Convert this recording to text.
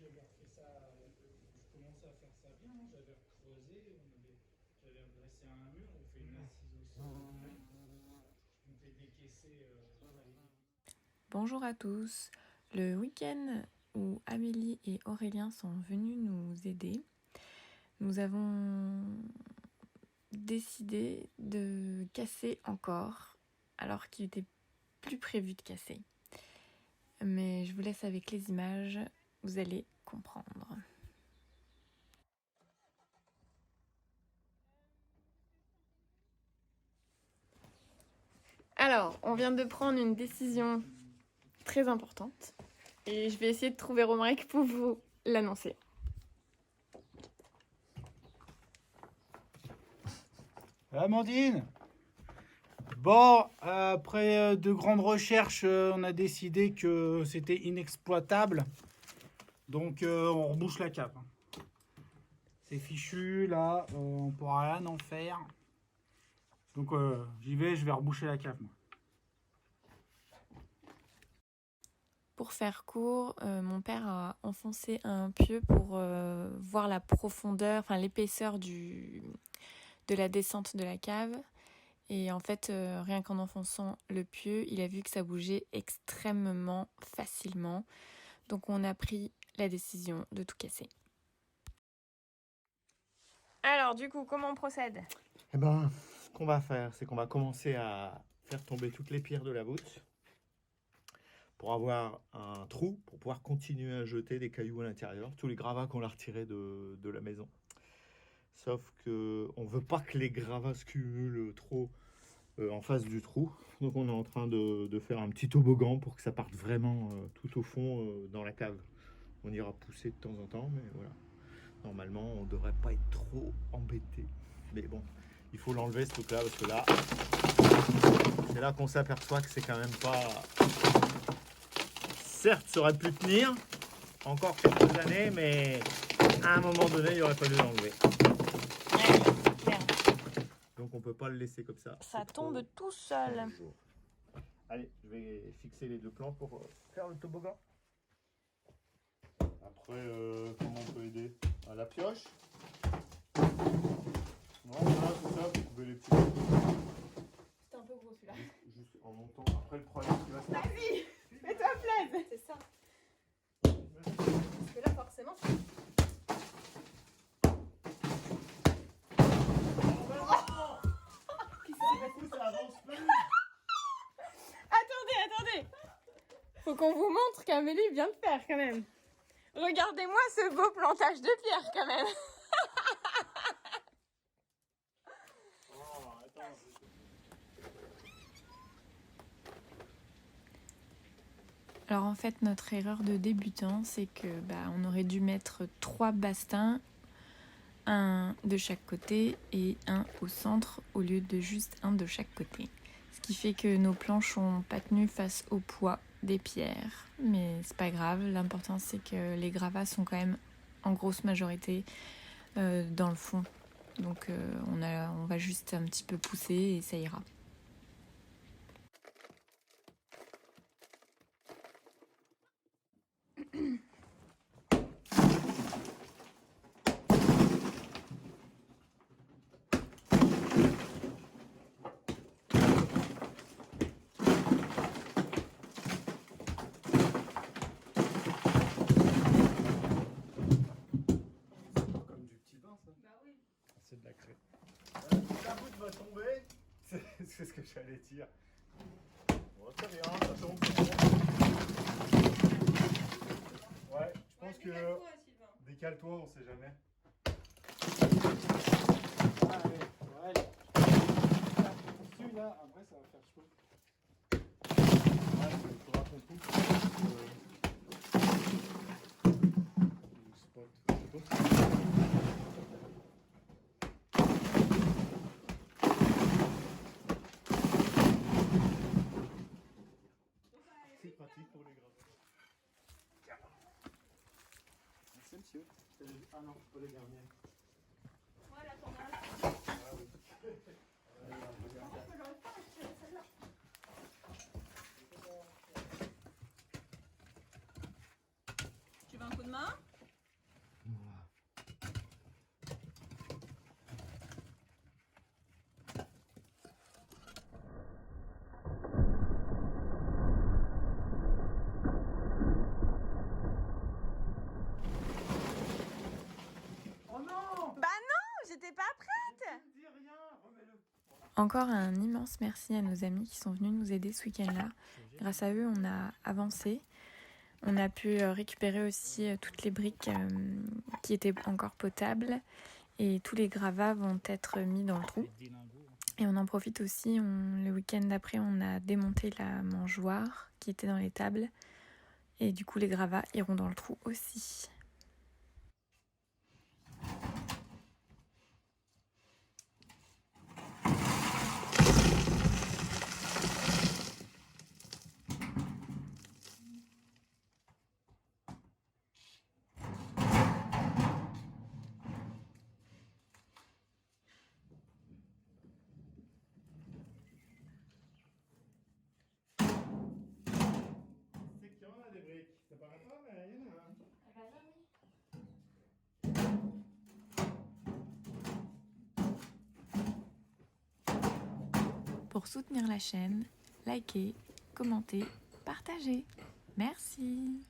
j'avais refait ça, je commençais à faire ça bien, hein. J'avais creusé, j'avais redressé un mur, on fait une assise au sol, je m'étais décaissé. Bonjour à tous. Le week-end où Amélie et Aurélien sont venus nous aider, nous avons décidé de casser encore, alors qu'il n'était plus prévu de casser. Mais je vous laisse avec les images, vous allez comprendre. Alors, on vient de prendre une décision très importante et je vais essayer de trouver Romaric pour vous l'annoncer. Amandine! Bon, après de grandes recherches, on a décidé que c'était inexploitable. Donc on rebouche la cave. C'est fichu, là, on pourra rien en faire. Donc j'y vais, je vais reboucher la cave, moi. Pour faire court, mon père a enfoncé un pieu pour voir la profondeur, enfin l'épaisseur de la descente de la cave. Et en fait, rien qu'en enfonçant le pieu, il a vu que ça bougeait extrêmement facilement. Donc on a pris la décision de tout casser. Alors du coup, comment on procède ? Eh ben, ce qu'on va faire, c'est qu'on va commencer à faire tomber toutes les pierres de la voûte pour avoir un trou, pour pouvoir continuer à jeter des cailloux à l'intérieur, tous les gravats qu'on a retirés de la maison. Sauf qu'on ne veut pas que les gravats se cumulent trop en face du trou. Donc on est en train de faire un petit toboggan pour que ça parte vraiment tout au fond dans la cave. On ira pousser de temps en temps, mais voilà. Normalement, on ne devrait pas être trop embêté. Mais bon, il faut l'enlever ce truc-là, parce que là, c'est là qu'on s'aperçoit que c'est quand même pas... Certes, ça aurait pu tenir encore quelques années, mais à un moment donné, il aurait fallu l'enlever. Donc on peut pas le laisser comme ça. Ça tombe tout seul. Allez, je vais fixer les deux plans pour faire le toboggan. Après, comment on peut aider? À la pioche. Voilà, c'est ça, vous pouvez les petits. C'est un peu gros celui-là. Juste en montant. Après, le problème, qui va se passer. Vas-y, fais-toi plaisir. C'est ça. Parce que là, forcément, c'est... Ça avance plus. Attendez. Faut qu'on vous montre qu'Amélie vient de faire quand même. Regardez-moi ce beau plantage de pierre quand même. Alors en fait, notre erreur de débutant, c'est que on aurait dû mettre 3 bastings, un de chaque côté et un au centre au lieu de juste un de chaque côté. Ce qui fait que nos planches n'ont pas tenu face au poids des pierres. Mais c'est pas grave, l'important c'est que les gravats sont quand même en grosse majorité dans le fond. Donc on va juste un petit peu pousser et ça ira. Comme du petit pain, ça. Bah oui. C'est de la craie. La voûte va tomber. C'est ce que j'allais dire. Bon, c'est rien, ça tombe. Ouais, je pense que. Décale-toi, on sait jamais. Allez. Celui-là, après, ça va faire chaud. Ouais, il faudra qu'on pousse. Le spot. Je sais pas. C'est pratique pour les gravats. Merci, monsieur. Ah non, pas les derniers. Voilà, t'en as. Ah oui. Tu veux un coup de main ? Encore un immense merci à nos amis qui sont venus nous aider ce week-end-là. Grâce à eux, on a avancé. On a pu récupérer aussi toutes les briques qui étaient encore potables et tous les gravats vont être mis dans le trou. Et on en profite aussi, le week-end d'après, on a démonté la mangeoire qui était dans les tables et du coup les gravats iront dans le trou aussi. C'est qu'il y en a des briques. Ça paraît pas, mais il y en a. Pour soutenir la chaîne, likez, commentez, partagez. Merci.